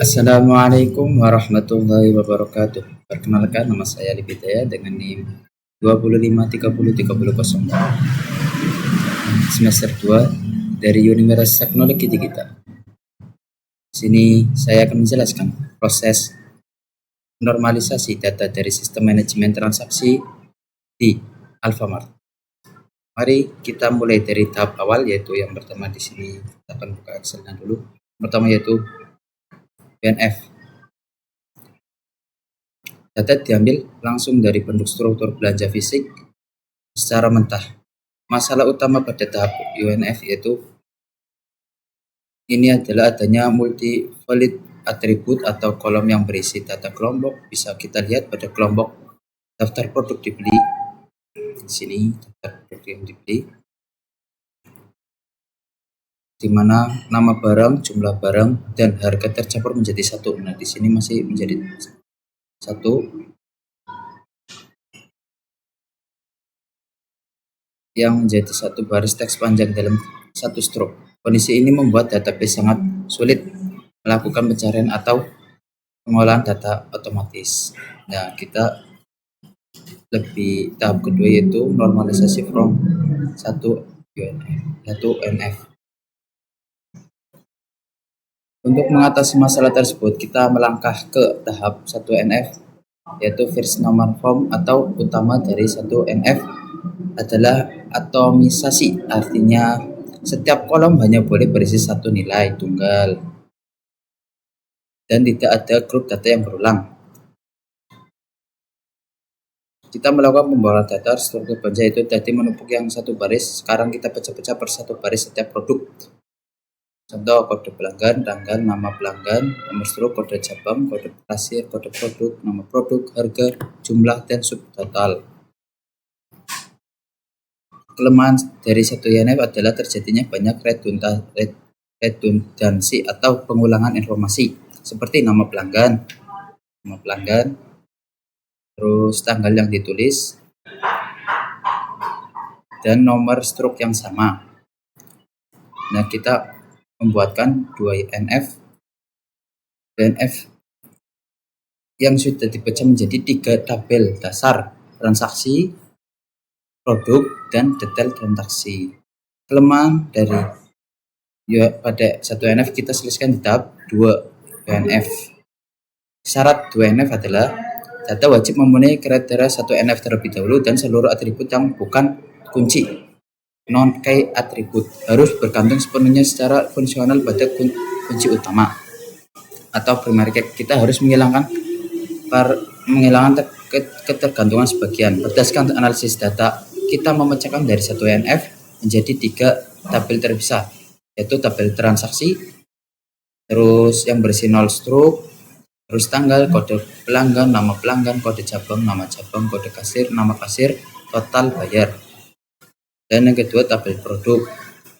Assalamualaikum warahmatullahi wabarakatuh. Perkenalkan, nama saya Libidaya dengan NIM 25303004 semester 2 dari Universitas Teknologi Digital. Di sini saya akan menjelaskan proses normalisasi data dari sistem manajemen transaksi di Alfamart. Mari kita mulai dari tahap awal, yaitu yang pertama di sini kita akan buka Excel-nya dulu. Pertama yaitu UNF. Data diambil langsung dari bentuk struktur belanja fisik secara mentah. Masalah utama pada tahap UNF yaitu ini adalah adanya multi-valid atribut atau kolom yang berisi data kelompok. Bisa kita lihat pada kelompok daftar produk dibeli. Di sini daftar produk yang dibeli, di mana nama barang, jumlah barang, dan harga tercampur menjadi satu. Nah, di sini masih menjadi satu, yang menjadi satu baris teks panjang dalam satu struk. Kondisi ini membuat database sangat sulit melakukan pencarian atau pengolahan data otomatis. Nah, kita lebih tahap kedua yaitu normalisasi from 1 UNF. Untuk mengatasi masalah tersebut, kita melangkah ke tahap 1 UNF, yaitu first normal form atau utama dari 1 UNF adalah atomisasi. Artinya setiap kolom hanya boleh berisi satu nilai tunggal dan tidak ada grup data yang berulang. Kita melakukan pembawaran data struktur belanja, itu tadi menumpuk yang satu baris, sekarang kita pecah-pecah per satu baris setiap produk. Contoh, kode pelanggan, tanggal, nama pelanggan, nomor struk, kode cabang, kode kasir, kode produk, nama produk, harga, jumlah, dan subtotal. Kelemahan dari 1 UNF adalah terjadinya banyak redundansi atau pengulangan informasi, seperti nama pelanggan, terus tanggal yang ditulis, dan nomor struk yang sama. Nah, kita membuatkan 2 UNF yang sudah dipecah menjadi 3 tabel dasar transaksi, produk, dan detail transaksi. Kelemahan dari pada 1 UNF kita selesaikan di tahap 2 UNF. Syarat 2 UNF adalah data wajib memenuhi kriteria 1 UNF terlebih dahulu dan seluruh atribut yang bukan kunci non-key atribut harus bergantung sepenuhnya secara fungsional pada kunci utama atau primary key. Kita harus menghilangkan ketergantungan sebagian. Berdasarkan analisis data, kita memecahkan dari 1 UNF menjadi 3 tabel terpisah, yaitu tabel transaksi, terus yang berisi 0 struk, terus tanggal, kode pelanggan, nama pelanggan, kode cabang, nama cabang, kode kasir, nama kasir, total bayar. Dan yang kedua tabel produk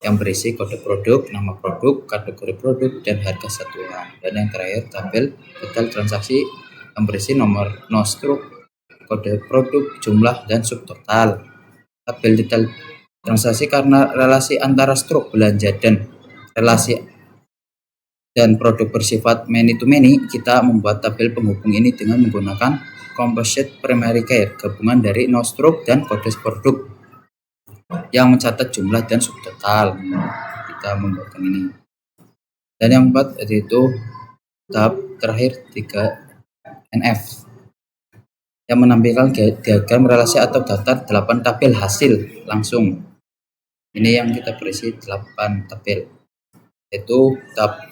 yang berisi kode produk, nama produk, kategori produk, dan harga satuan. Dan yang terakhir tabel detail transaksi yang berisi nomor no struk, kode produk, jumlah, dan subtotal. Tabel detail transaksi karena relasi antara struk belanja dan relasi dan produk bersifat many to many, kita membuat tabel penghubung ini dengan menggunakan composite primary key, gabungan dari no struk dan kode produk yang mencatat jumlah dan subtotal. Kita membuatkan ini. Dan yang keempat yaitu tahap terakhir 3 NF yang menampilkan diagram relasi atau daftar 8 tabel hasil langsung. Ini yang kita berisi 8 tabel, yaitu tahap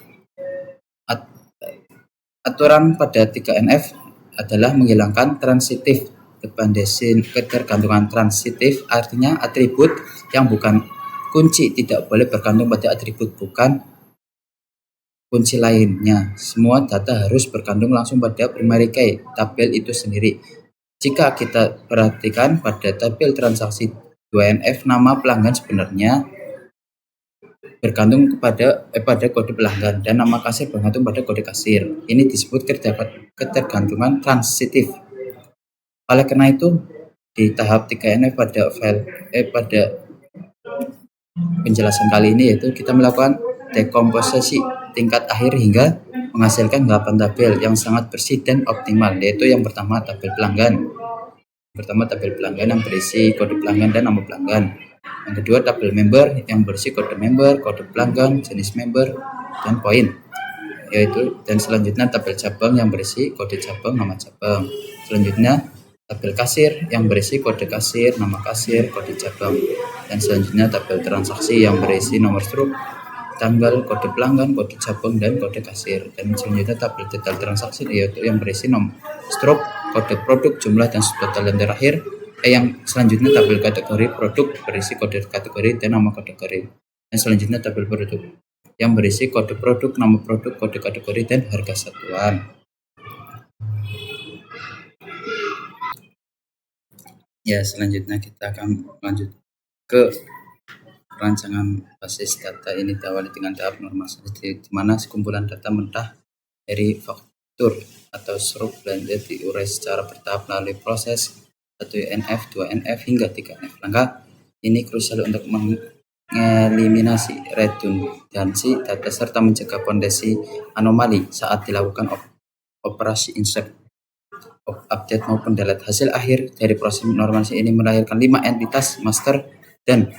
aturan pada 3 NF adalah menghilangkan transitif dependency, ketergantungan transitif, artinya atribut yang bukan kunci tidak boleh bergantung pada atribut bukan kunci lainnya. Semua data harus bergantung langsung pada primary key tabel itu sendiri. Jika kita perhatikan pada tabel transaksi 2NF, nama pelanggan sebenarnya bergantung pada kode pelanggan dan nama kasir bergantung pada kode kasir. Ini disebut ketergantungan transitif. Oleh karena itu, di tahap 3NF pada penjelasan kali ini yaitu kita melakukan dekomposisi tingkat akhir hingga menghasilkan 8 tabel yang sangat bersih dan optimal, yaitu yang pertama tabel pelanggan. Pertama tabel pelanggan yang berisi kode pelanggan dan nama pelanggan. Yang kedua tabel member yang berisi kode member, kode pelanggan, jenis member, dan poin. Dan selanjutnya tabel cabang yang berisi kode cabang, nama cabang. Selanjutnya tabel kasir yang berisi kode kasir, nama kasir, kode cabang. Dan selanjutnya tabel transaksi yang berisi nomor struk, tanggal, kode pelanggan, kode cabang, dan kode kasir. Dan selanjutnya tabel detail transaksi yaitu yang berisi nomor struk, kode produk, jumlah, dan subtotal. Dan terakhir yang selanjutnya tabel kategori produk berisi kode kategori dan nama kategori. Dan selanjutnya tabel produk yang berisi kode produk, nama produk, kode kategori, dan harga satuan. Ya, selanjutnya kita akan lanjut ke rancangan basis data. Ini diawali dengan tahap normalisasi, di mana sekumpulan data mentah dari faktur atau struk belanja diurai secara bertahap melalui proses 1NF, 2NF, hingga 3NF. Langkah ini krusial untuk mengeliminasi redundansi data serta mencegah kondisi anomali saat dilakukan operasi insert, update, maupun delete. Hasil akhir dari proses normalisasi ini melahirkan 5 entitas master dan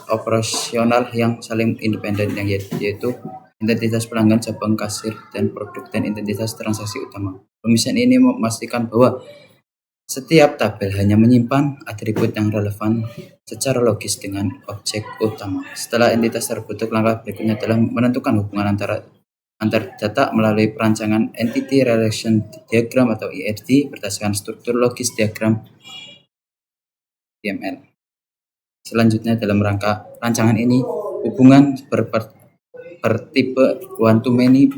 operasional yang saling independen, yaitu identitas pelanggan, cabang, kasir, dan produk, dan identitas transaksi utama. Pemisahan ini memastikan bahwa setiap tabel hanya menyimpan atribut yang relevan secara logis dengan objek utama. Setelah entitas terbentuk, langkah berikutnya adalah menentukan hubungan antar data melalui perancangan Entity Relation Diagram atau ERD berdasarkan struktur logis diagram DML. Selanjutnya dalam rangka rancangan ini, hubungan bertipe one-to-many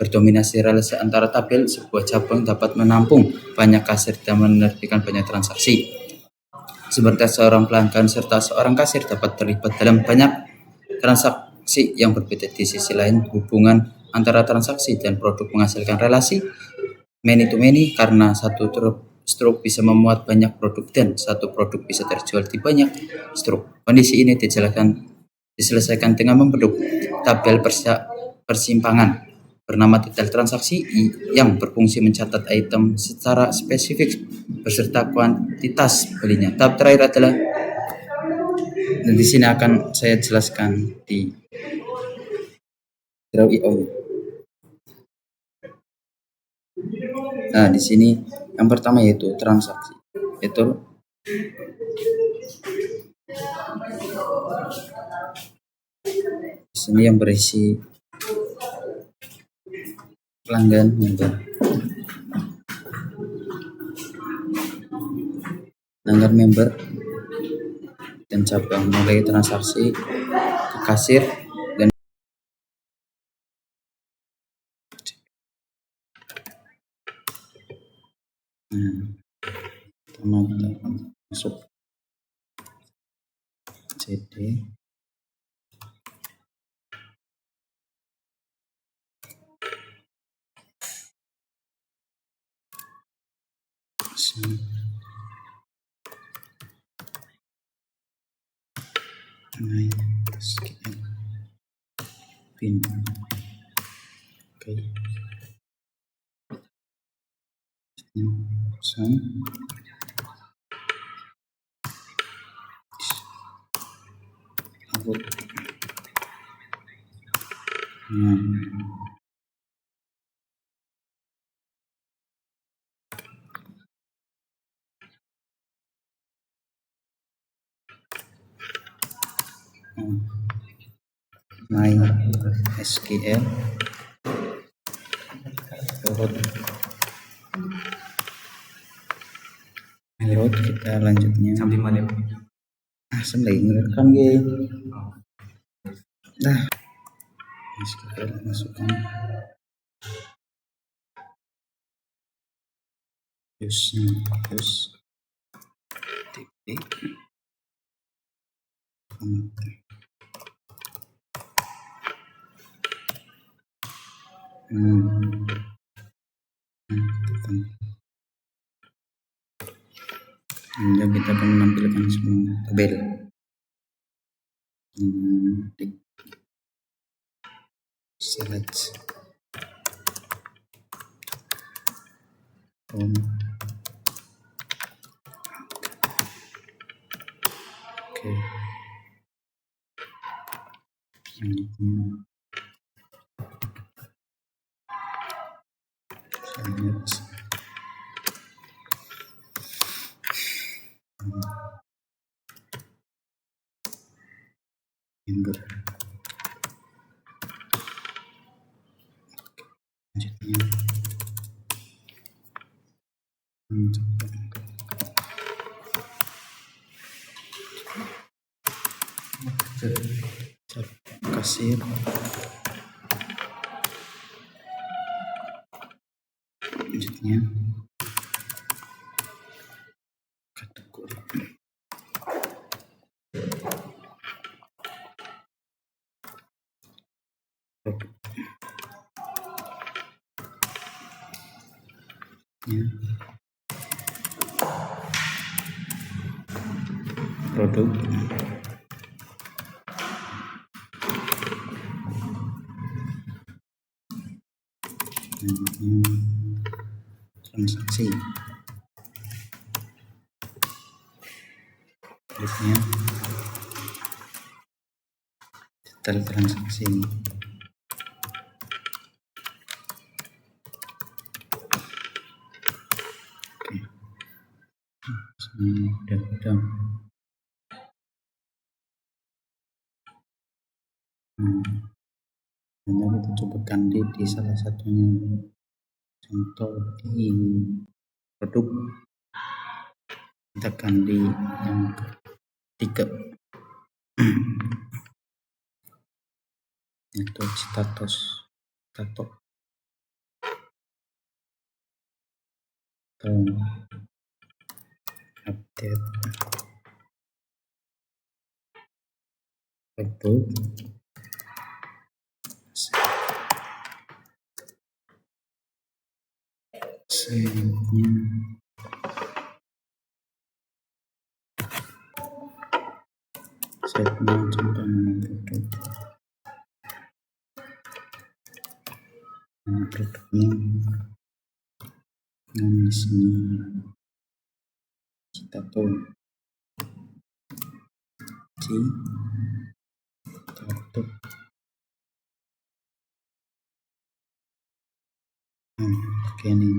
berdominasi relasi antara tabel. Sebuah cabang dapat menampung banyak kasir dan menerbitkan banyak transaksi. Sementara seorang pelanggan serta seorang kasir dapat terlibat dalam banyak transaksi yang berbeda. Di sisi lain, hubungan antara transaksi dan produk menghasilkan relasi many-to-many karena satu struk bisa memuat banyak produk dan satu produk bisa terjual di banyak struk. Kondisi ini diselesaikan dengan membentuk tabel persimpangan bernama detail transaksi yang berfungsi mencatat item secara spesifik beserta kuantitas belinya. Tahap terakhir adalah, dan di sini akan saya jelaskan di Draw.io. Nah, di sini yang pertama yaitu transaksi. Itu di sini yang berisi pelanggan, member, pelanggan, member, dan cabang, mulai transaksi ke kasir dan pertama kita akan masuk CD pin. Oke. MySQL root kita lanjutnya sampai mana? Sampai ngerekam nah MySQL masukkan use titik hingga kita akan menampilkan semua tabel. select home. Oke, unitnya select member. Selanjutnya kasir. Selanjutnya kategori produk produk transaksi berikutnya detail transaksi. Oke, sini udah nanti kita coba ganti di salah satunya, contoh di produk kita ganti yang ketiga yaitu status atau update produk setnya contoh nama produknya dan di sini kita tuh produk begini.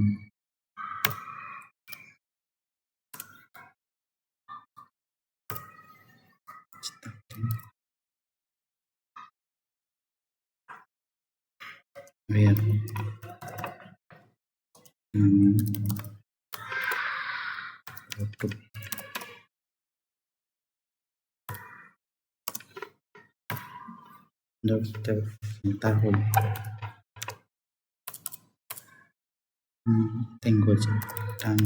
Lihat produk kita tahu tengok tentang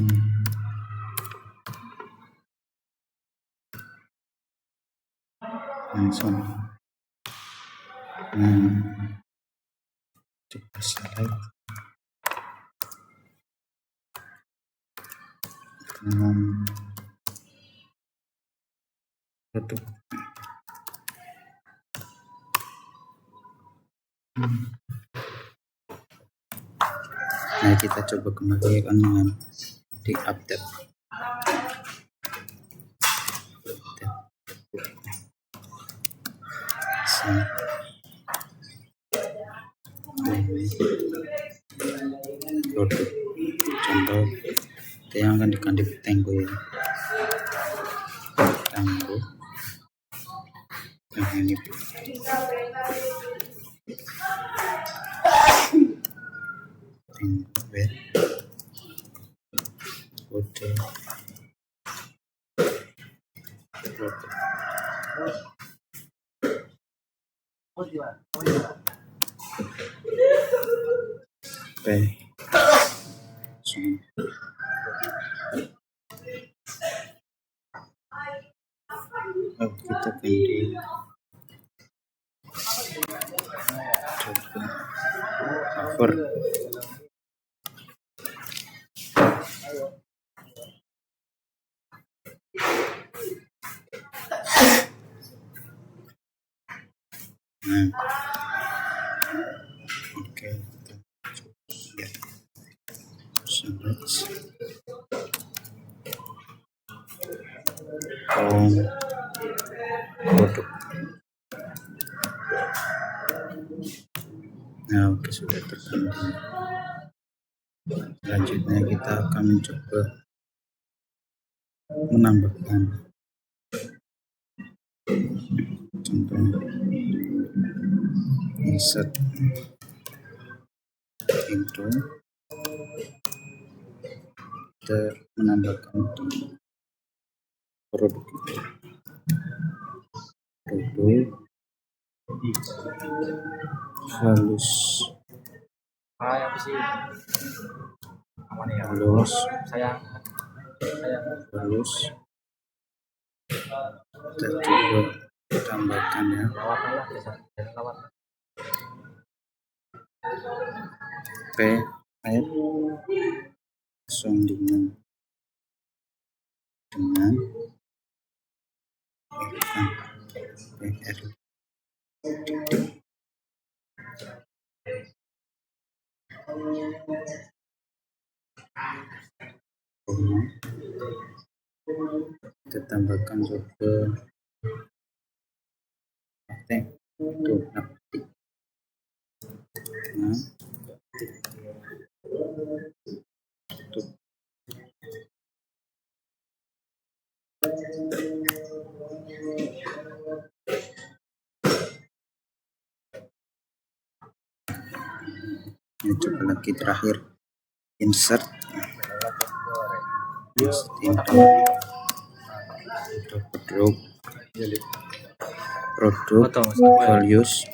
langsung coba select produk nah kita coba kembalikan dengan di update produk contoh itu yang akan diganti tenggo ya, tenggo yang ini web kode produk kita ganti cover produk. Nah, oke, sudah tertanding. Selanjutnya kita akan mencoba menambahkan, contohnya insert into, kita menambahkan di produk halus halus kita coba tambahkan ya, dengan PR kita tambahkan juga tuh coba lagi terakhir insert into produk values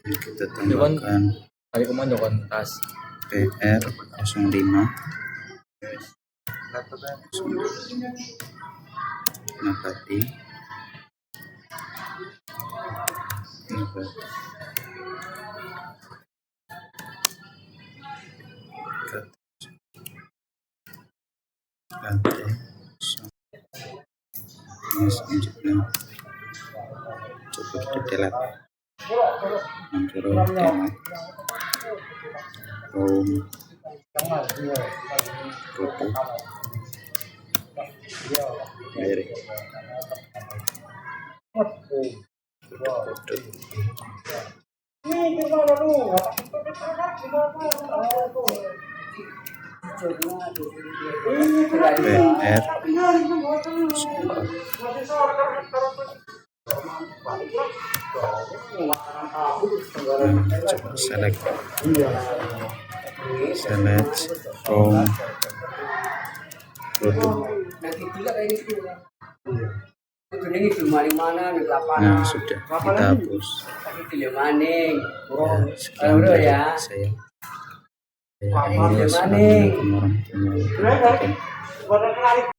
kita tambahkan PR 05 nabati selanjutnya coba kita delete foto dari coba select from produk. Nah, sudah kita hapus. Sekian dari saya. Assalamualaikum warahmatullahi wabarakatuh.